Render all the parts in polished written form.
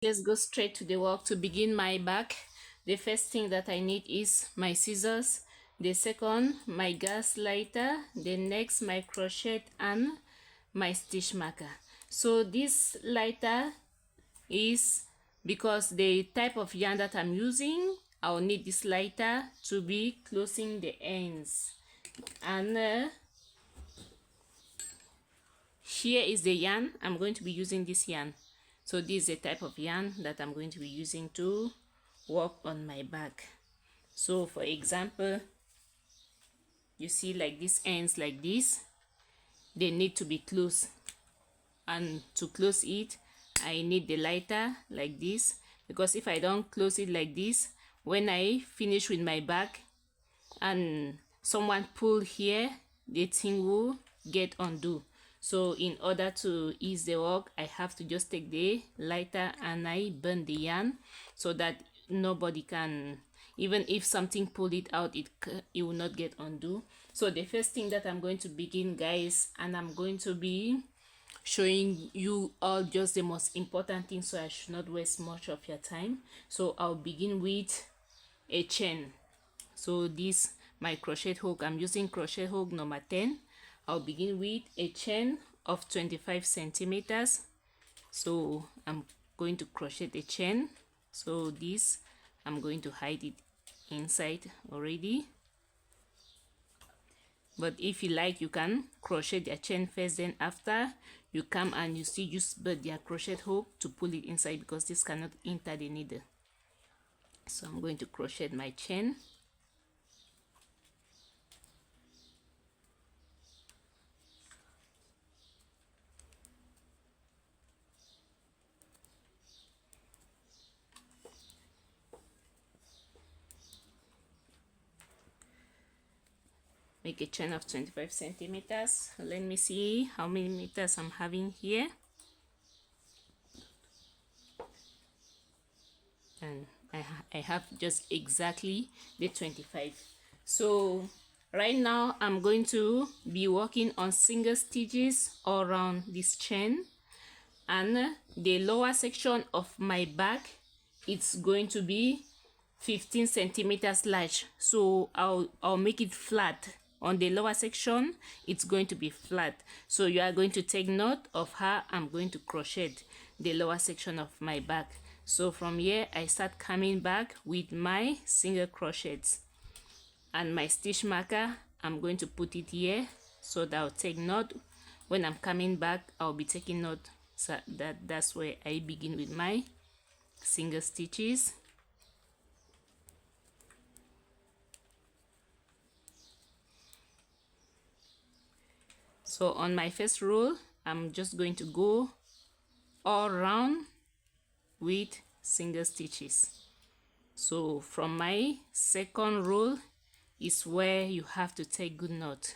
Let's go straight to the work. To begin my back, the first thing that I need is my scissors, the second my gas lighter, the next my crochet and my stitch marker. So this lighter is because the type of yarn that I'm using, I'll need this lighter to be closing the ends. And here is the yarn. I'm going to be using this yarn. So this is the type of yarn that I'm going to be using to work on my back. So for example, you see like these ends like this, they need to be closed, and to close it I need the lighter like this, because if I don't close it like this, when I finish with my back and someone pull here, the thing will get undo. So in order to ease the work, I have to just take the lighter and I burn the yarn so that nobody can, even if something pull it out, it will not get undo. So the first thing that I'm going to begin, guys, and I'm going to be showing you all just the most important thing, so I should not waste much of your time. So I'll begin with a chain. So this my crochet hook, I'm using crochet hook number 10. I'll begin with a chain of 25 centimeters. So I'm going to crochet the chain. So this, I'm going to hide it inside already, but if you like, you can crochet the chain first, then after you come and you still use the crochet hook to pull it inside, because this cannot enter the needle. So I'm going to crochet my chain. Make a chain of 25 centimeters. Let me see how many meters I'm having here. And I have just exactly the 25. So right now I'm going to be working on single stitches all around this chain, and the lower section of my back, it's going to be 15 centimeters large. So I'll make it flat. On the lower section, it's going to be flat. So you are going to take note of how I'm going to crochet the lower section of my back. So from here, I start coming back with my single crochets, and my stitch marker, I'm going to put it here so that I'll take note. When I'm coming back, I'll be taking note. So that's where I begin with my single stitches. So on my first row, I'm just going to go all around with single stitches. So from my second row is where you have to take good note.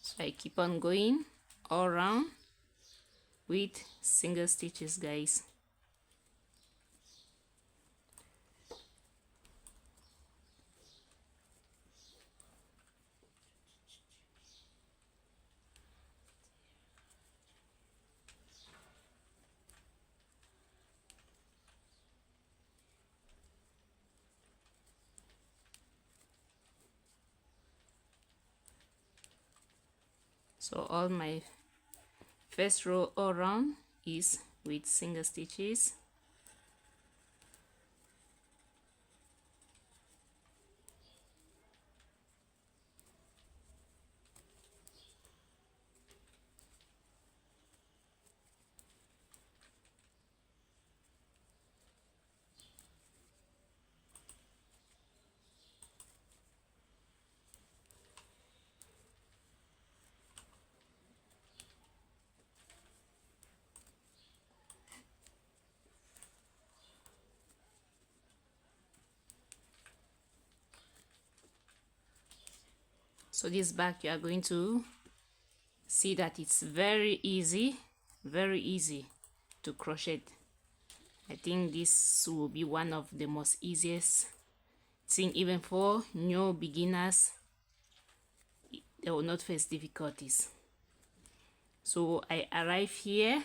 So I keep on going all around with single stitches, guys. So all my first row all around is with single stitches. So this back, you are going to see that it's very easy to crochet. I think this will be one of the most easiest thing, even for new beginners. They will not face difficulties. So I arrive here.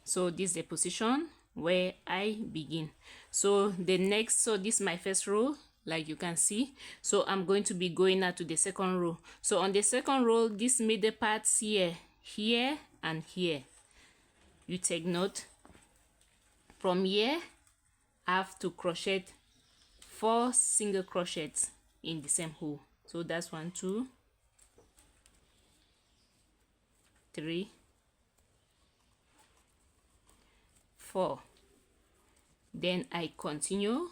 So this is the position where I begin. So the next, so this is my first row, like you can see. So I'm going to be going now to the second row. So on the second row, this middle parts here, here and here, you take note. From here, I have to crochet 4 single crochets in the same hole. So that's 1, 2, 3, 4. Then I continue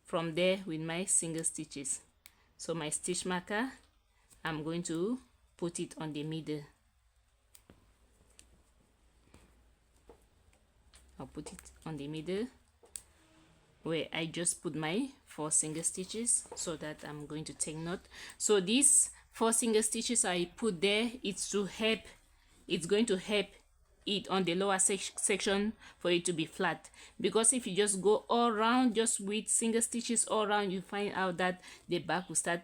from there with my single stitches. So my stitch marker, I'm going to put it on the middle. I'll put it on the middle where I just put my 4 single stitches, so that I'm going to take note. So these 4 single stitches I put there, it's going to help it on the lower section for it to be flat, because if you just go all around just with single stitches all around, you find out that the back will start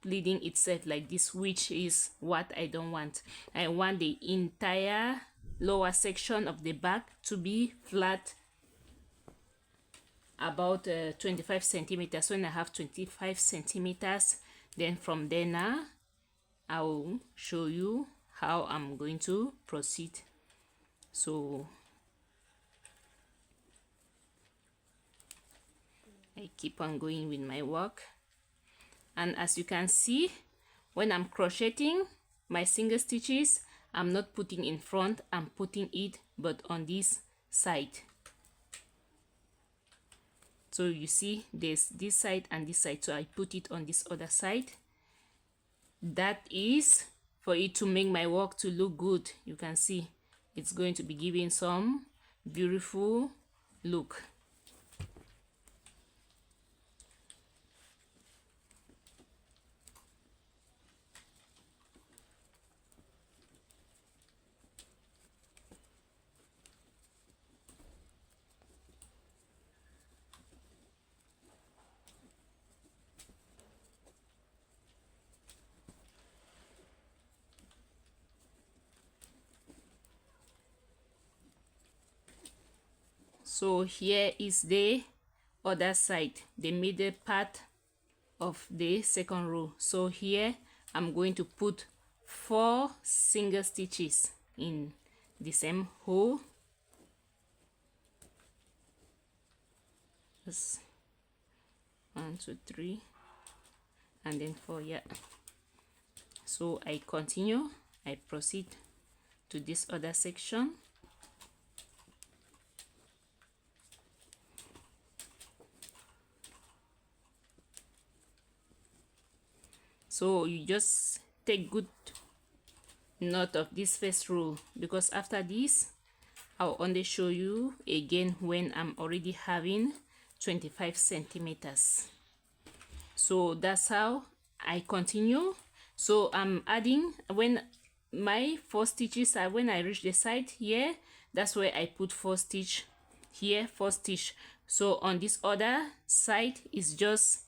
pleating itself like this, which is what I don't want. I want the entire lower section of the back to be flat, about 25 centimeters. When I have 25 centimeters, then from there now I will show you how I'm going to proceed. So I keep on going with my work, and as you can see, when I'm crocheting my single stitches, I'm not putting in front, I'm putting it but on this side. So you see there's this side and this side, so I put it on this other side. That is for it to make my work to look good. You can see it's going to be giving some beautiful look. So here is the other side, the middle part of the second row. So here I'm going to put 4 single stitches in the same hole. Just 1, 2, 3, and then 4. Yeah. So I continue, I proceed to this other section. So you just take good note of this first row, because after this I'll only show you again when I'm already having 25 centimeters. So that's how I continue. So I'm adding, when my 4 stitches are, when I reach the side here, that's where I put 4 stitch here, 4 stitch. So on this other side is just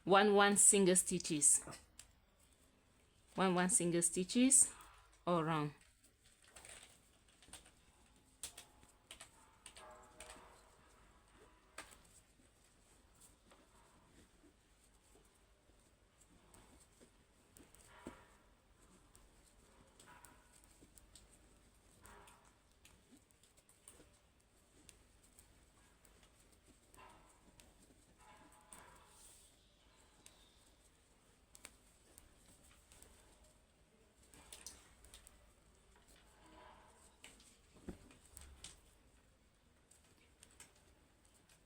1 single stitches, 1 single stitches all around.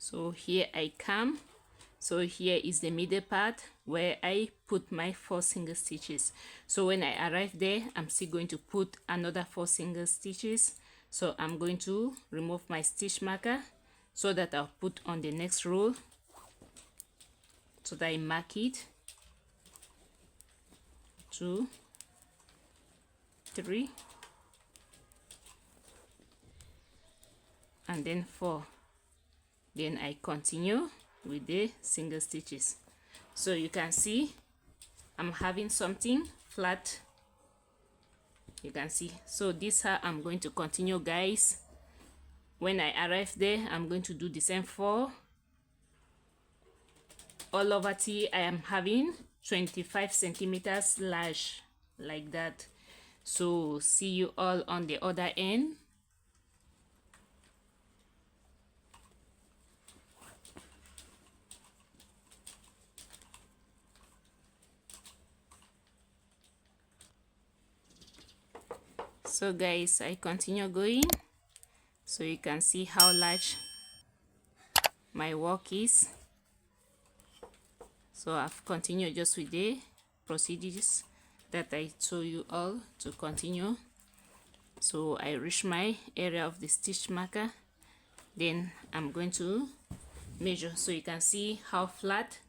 So here I come. So here is the middle part where I put my 4 single stitches. So when I arrive there, I'm still going to put another 4 single stitches. So I'm going to remove my stitch marker so that I'll put on the next row. so that I mark it. 2, 3, and then 4. Then I continue with the single stitches. So you can see I'm having something flat, you can see. So this how I'm going to continue, guys. When I arrive there, I'm going to do the same for all over till I am having 25 centimeters large, like that. So see you all on the other end. So guys, I continue going, so you can see how large my work is. So I've continued just with the procedures that I told you all to continue. So I reach my area of the stitch marker, then I'm going to measure, so you can see how flat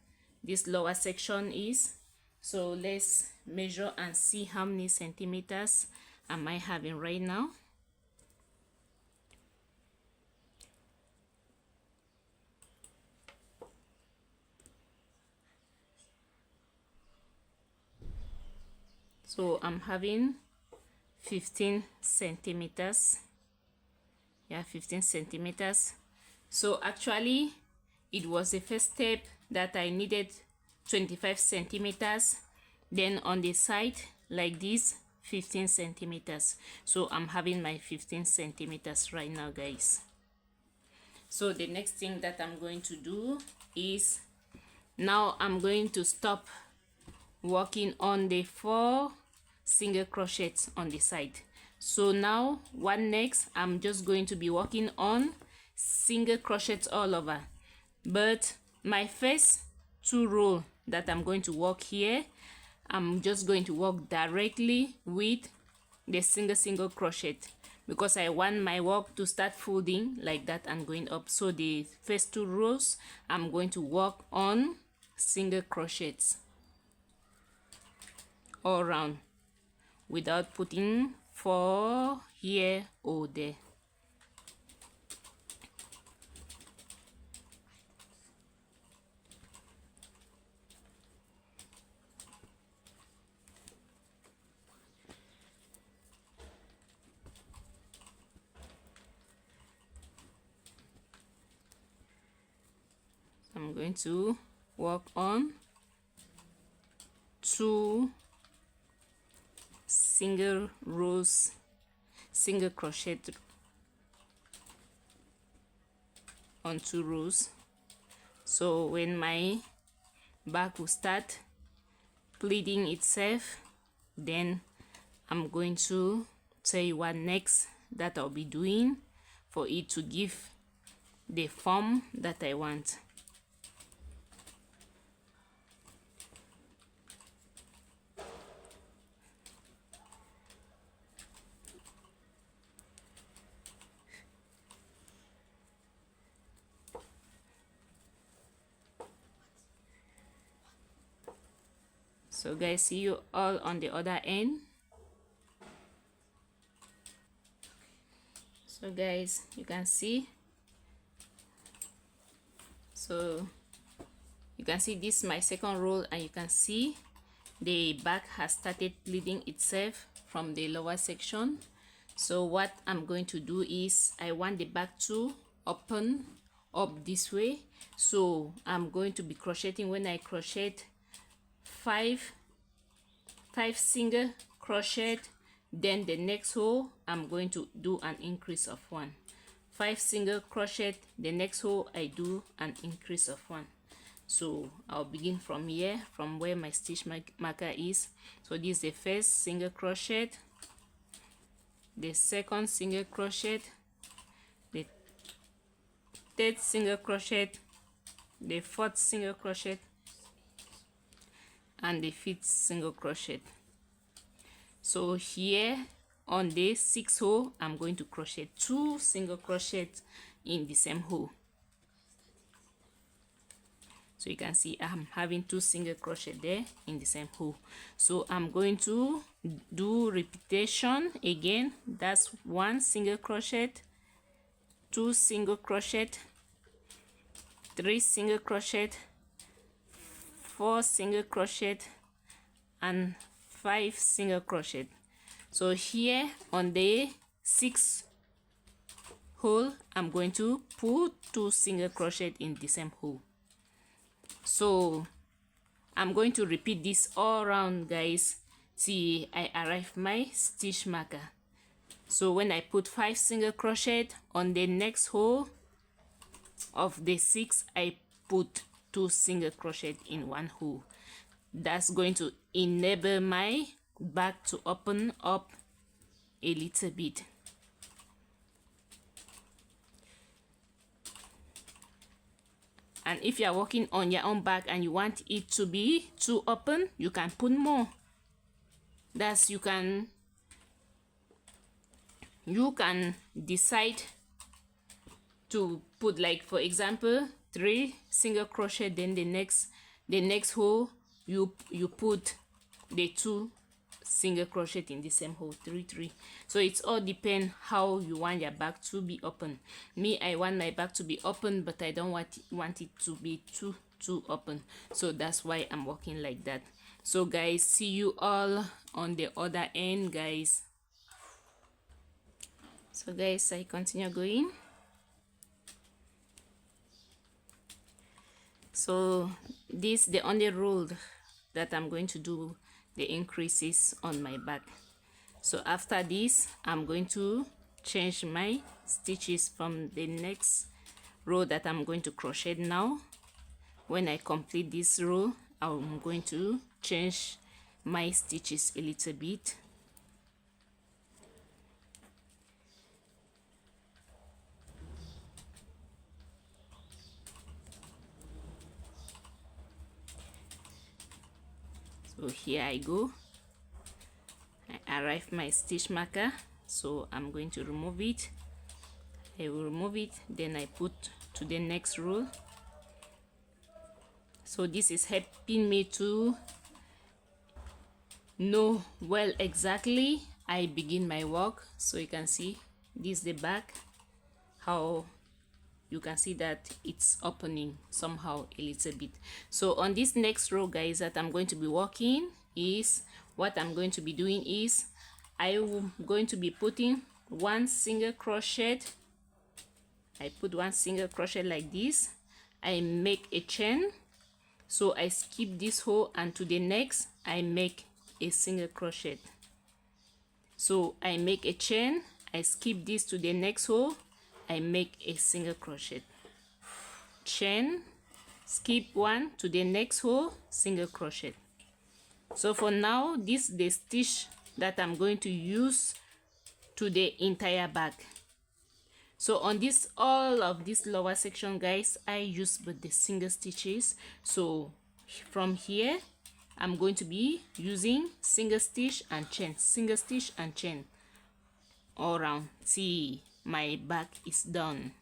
this lower section is. So let's measure and see how many centimeters am I having right now. So I'm having 15 centimeters. Yeah, 15 centimeters. So actually it was the first step that I needed 25 centimeters, then on the side like this 15 centimeters. So I'm having my 15 centimeters right now, guys. So the next thing that I'm going to do is, now I'm going to stop working on the 4 single crochets on the side. So now what next? I'm just going to be working on single crochets all over, but my first 2 rows that I'm going to work here, I'm just going to work directly with the single crochet, because I want my work to start folding like that and going up. So the first 2 rows I'm going to work on single crochets all around without putting 4 here or there. I'm going to work on 2 single rows, single crochet on 2 rows. So when my back will start pleating itself, then I'm going to tell you what next that I'll be doing for it to give the form that I want. So guys, see you all on the other end. So guys, you can see, so you can see this is my second row, and you can see the back has started pleating itself from the lower section. So what I'm going to do is, I want the back to open up this way, so I'm going to be crocheting. When I crochet 5 single crochet, then the next row I'm going to do an increase of 1. 5 single crochet, the next row I do an increase of 1. So I'll begin from here, from where my stitch marker is. So this is the first single crochet, the second single crochet, the third single crochet, the fourth single crochet, and the 5th single crochet. So here on the 6th row I'm going to crochet 2 single crochets in the same hole. So you can see I'm having 2 single crochet there in the same hole. So I'm going to do repetition again. That's 1 single crochet, 2 single crochet, 3 single crochet, 4 single crochet, and 5 single crochet. So here on the 6th hole, I'm going to put 2 single crochet in the same hole. So I'm going to repeat this all around, guys, till I arrive my stitch marker. So when I put 5 single crochet on the next hole of the 6, I put 2 single crochet in one hole. That's going to enable my back to open up a little bit. And if you are working on your own back and you want it to be too open, you can put more. That's you can decide to put, like, for example, 3 single crochet, then the next hole you put the 2 single crochet in the same hole, 3. So it's all depend how you want your back to be open. Me, I want my back to be open, but I don't want it to be too open. So that's why I'm working like that. So guys, see you all on the other end, guys. So guys, I continue going. So this the only rule that I'm going to do the increases on my back. So after this, I'm going to change my stitches from the next row that I'm going to crochet now. When I complete this row, I'm going to change my stitches a little bit. So here I go. I arrive my stitch marker, so I'm going to remove it. I will remove it, then I put to the next row. So this is helping me to know well exactly I begin my work. So you can see this is the back, how you can see that it's opening somehow a little bit. So on this next row, guys, that I'm going to be working is, what I'm going to be doing is I'm going to be putting 1 single crochet. I put 1 single crochet like this. I make a chain, so I skip this hole, and to the next I make a single crochet. So I make a chain, I skip this to the next hole, I make a single crochet, chain, skip 1 to the next hole, single crochet. So for now, this is the stitch that I'm going to use to the entire back. So on this, all of this lower section, guys, I use but the single stitches. So from here, I'm going to be using single stitch and chain, single stitch and chain all around. See, my back is done.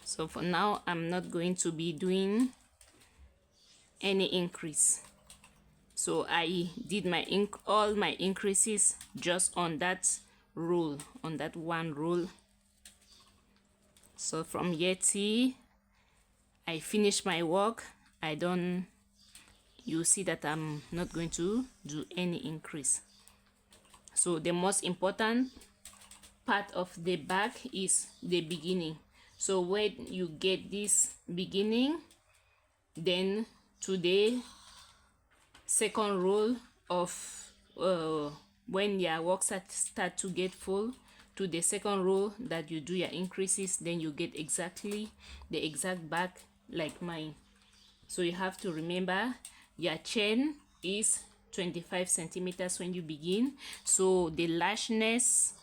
So for now, I'm not going to be doing any increase. So I did my all my increases just on that roll, on that one roll. So from here till I finish my work, you see that I'm not going to do any increase. So the most important part of the back is the beginning. So when you get this beginning, then to the second row of when your work start to get full, to the second row that you do your increases, then you get exactly the exact back like mine. So you have to remember your chain is 25 centimeters when you begin. So the largeness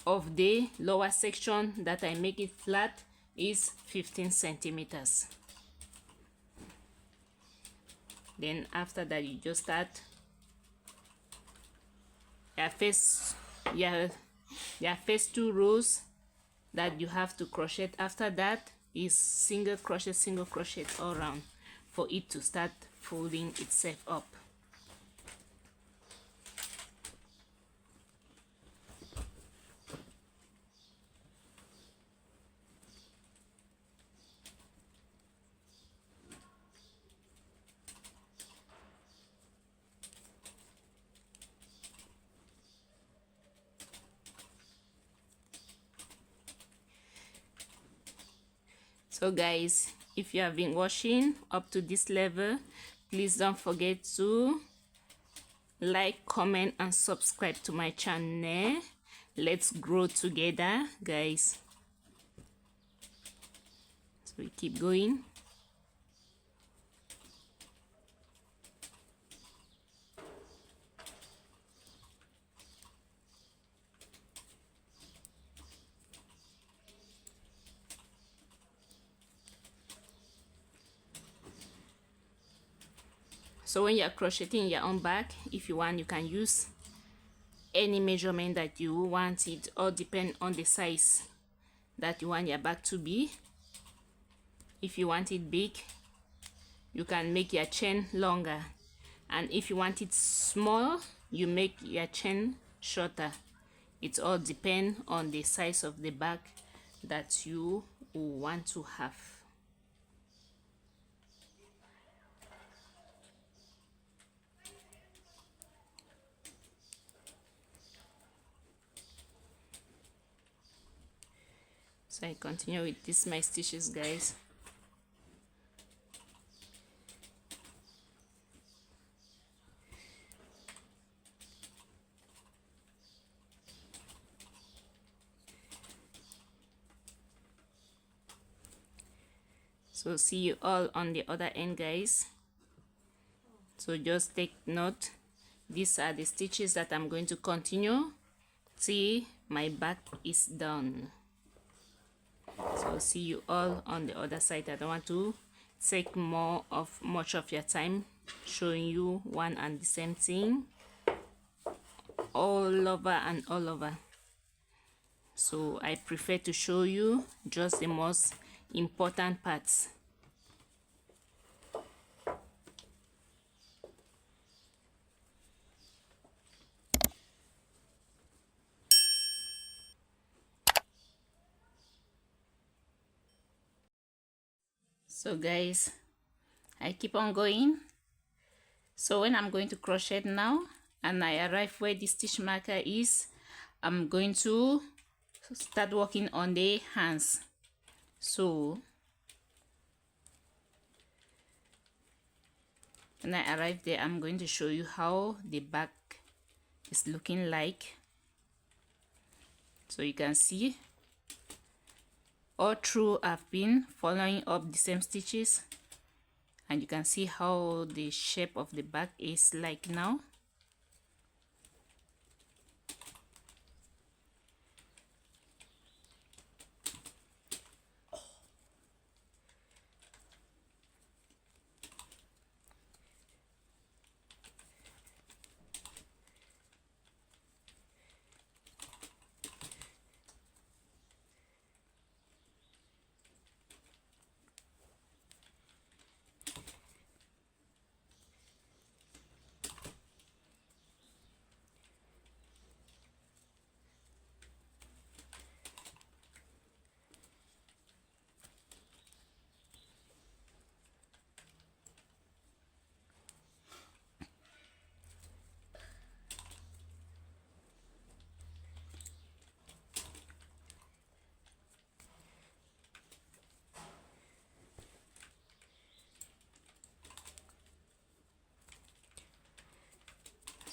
of the lower section that I make it flat is 15 centimeters. Then after that, you just start your first 2 rows that you have to crochet. After that is single crochet all around for it to start folding itself up. So guys, if you have been watching up to this level, please don't forget to like, comment and subscribe to my channel. Let's grow together, guys. So we keep going. So when you're crocheting your own bag, if you want, you can use any measurement that you want. It all depends on the size that you want your bag to be. If you want it big, you can make your chain longer, and if you want it small, you make your chain shorter. It all depends on the size of the bag that you want to have. So I continue with this my stitches, guys. So see you all on the other end, guys. So just take note, these are the stitches that I'm going to continue. See, my back is done. So see you all on the other side. I don't want to take much of your time showing you one and the same thing all over and all over. So I prefer to show you just the most important parts. So guys, I keep on going. So when I'm going to crochet now and I arrive where the stitch marker is, I'm going to start working on the hands. So when I arrive there, I'm going to show you how the back is looking like. So you can see all through I've been following up the same stitches, and you can see how the shape of the back is like now.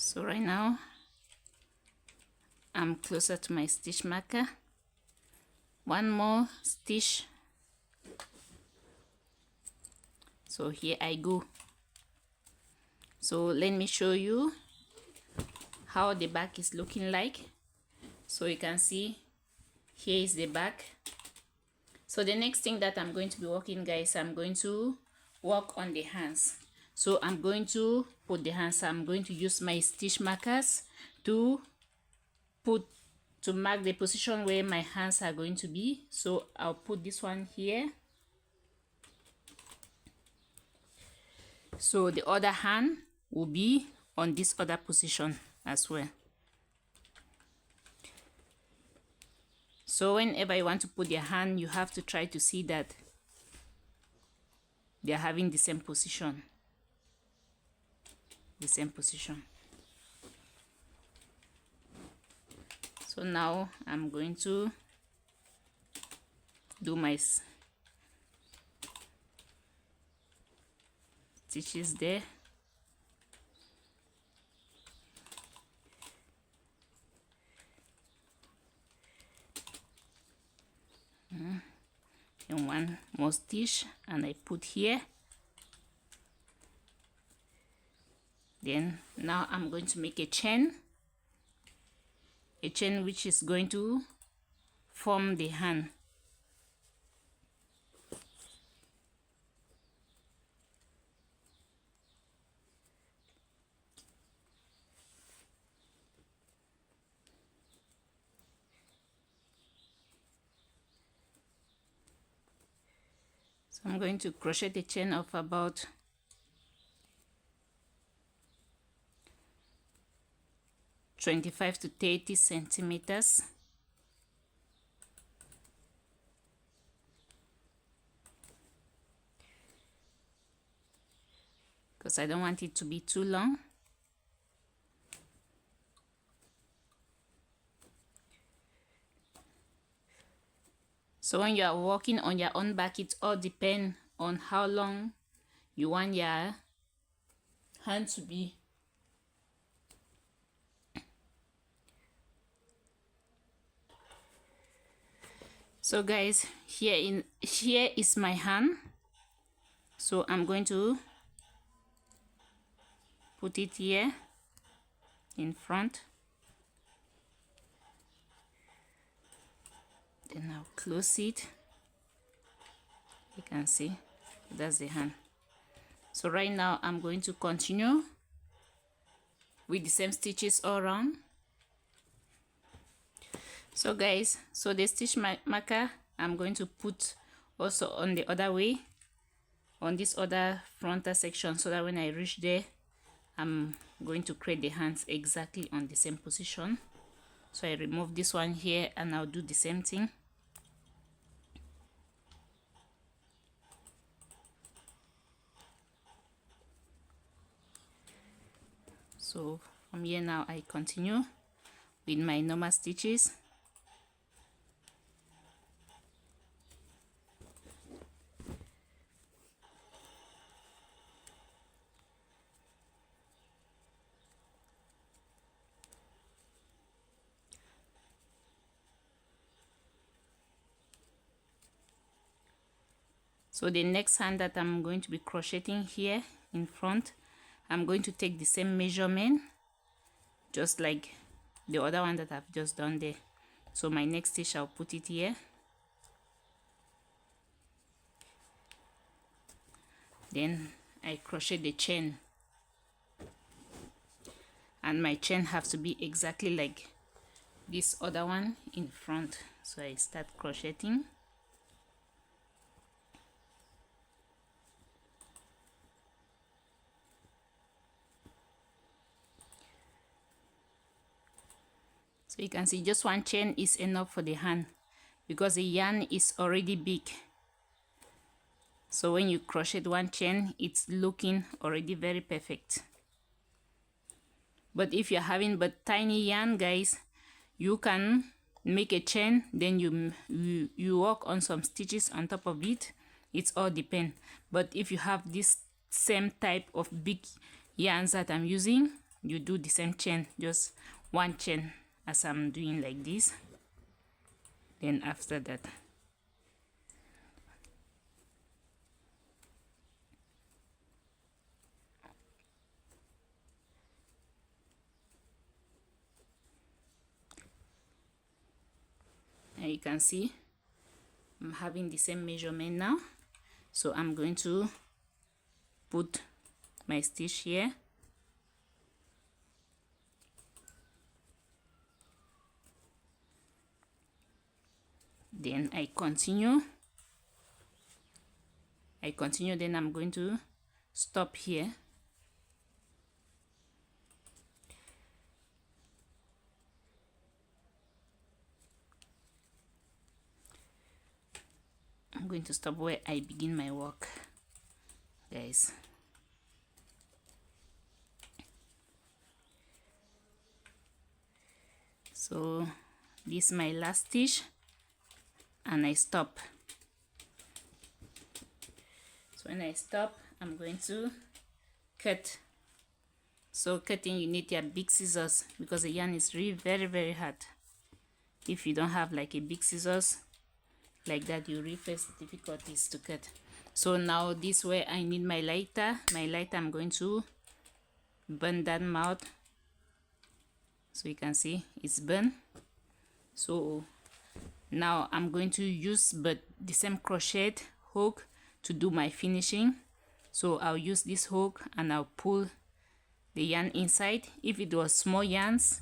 So right now I'm closer to my stitch marker. One more stitch. So here I go. So let me show you how the back is looking like. So you can see here is the back. So the next thing that I'm going to be working, guys, I'm going to work on the hands. So I'm going to put the hands, I'm going to use my stitch markers to mark the position where my hands are going to be. So I'll put this one here. So the other hand will be on this other position as well. So whenever you want to put your hand, you have to try to see that they are having the same position. So now I'm going to do my stitches there. And one more stitch, and I put here. Then now I'm going to make a chain which is going to form the hand. So I'm going to crochet a chain of about 25 to 30 centimeters. Because I don't want it to be too long. So when you are working on your own back, it all depends on how long you want your hand to be. So guys, here is my hand. So I'm going to put it here in front. Then I'll close it. You can see that's the hand. So right now I'm going to continue with the same stitches all around. So guys, so the stitch marker I'm going to put also on the other way, on this other frontal section, so that when I reach there, I'm going to create the hands exactly on the same position. So I remove this one here, and I'll do the same thing. So from here now I continue with my normal stitches. So the next hand that I'm going to be crocheting here in front, I'm going to take the same measurement, just like the other one that I've just done there. So my next stitch, I'll put it here. Then I crochet the chain, and my chain have to be exactly like this other one in front. So I start crocheting. So you can see just one chain is enough for the hand, because the yarn is already big. So when you crochet one chain, it's looking already very perfect. But if you're having but tiny yarn, guys, you can make a chain, then you work on some stitches on top of it. It's all depend. But if you have this same type of big yarns that I'm using, you do the same chain, just one chain, as I'm doing like this. Then after that, and you can see I'm having the same measurement now, so I'm going to put my stitch here. Then I continue, then I'm going to stop here. I'm going to stop where I begin my work, guys. So this is my last stitch, and I stop. So when I stop, I'm going to cut. So cutting, you need your big scissors because the yarn is really very hard. If you don't have like a big scissors like that, you really face difficulties to cut. So now this way I need my lighter. I'm going to burn that mouth, so you can see it's burned. So now I'm going to use the same crochet hook to do my finishing. So I'll use this hook and I'll pull the yarn inside. If it was small yarns,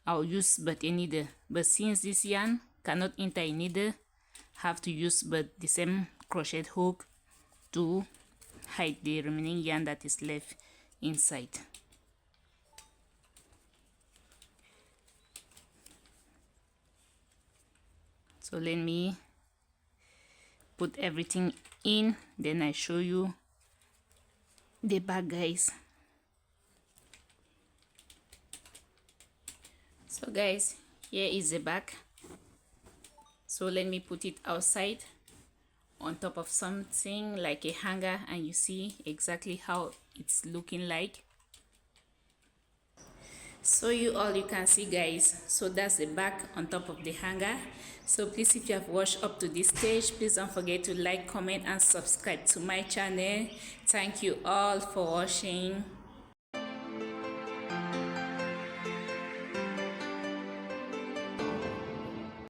I'll use but a needle, but since this yarn cannot enter a needle, have to use but the same crochet hook to hide the remaining yarn that is left inside. So let me put everything in, then I show you the back, guys. So guys, here is the back. So let me put it outside on top of something like a hanger, and you see exactly how it's looking like. So you can see, guys, so that's the back on top of the hanger. So please, if you have watched up to this stage, please don't forget to like, comment and subscribe to my channel. Thank you all for watching.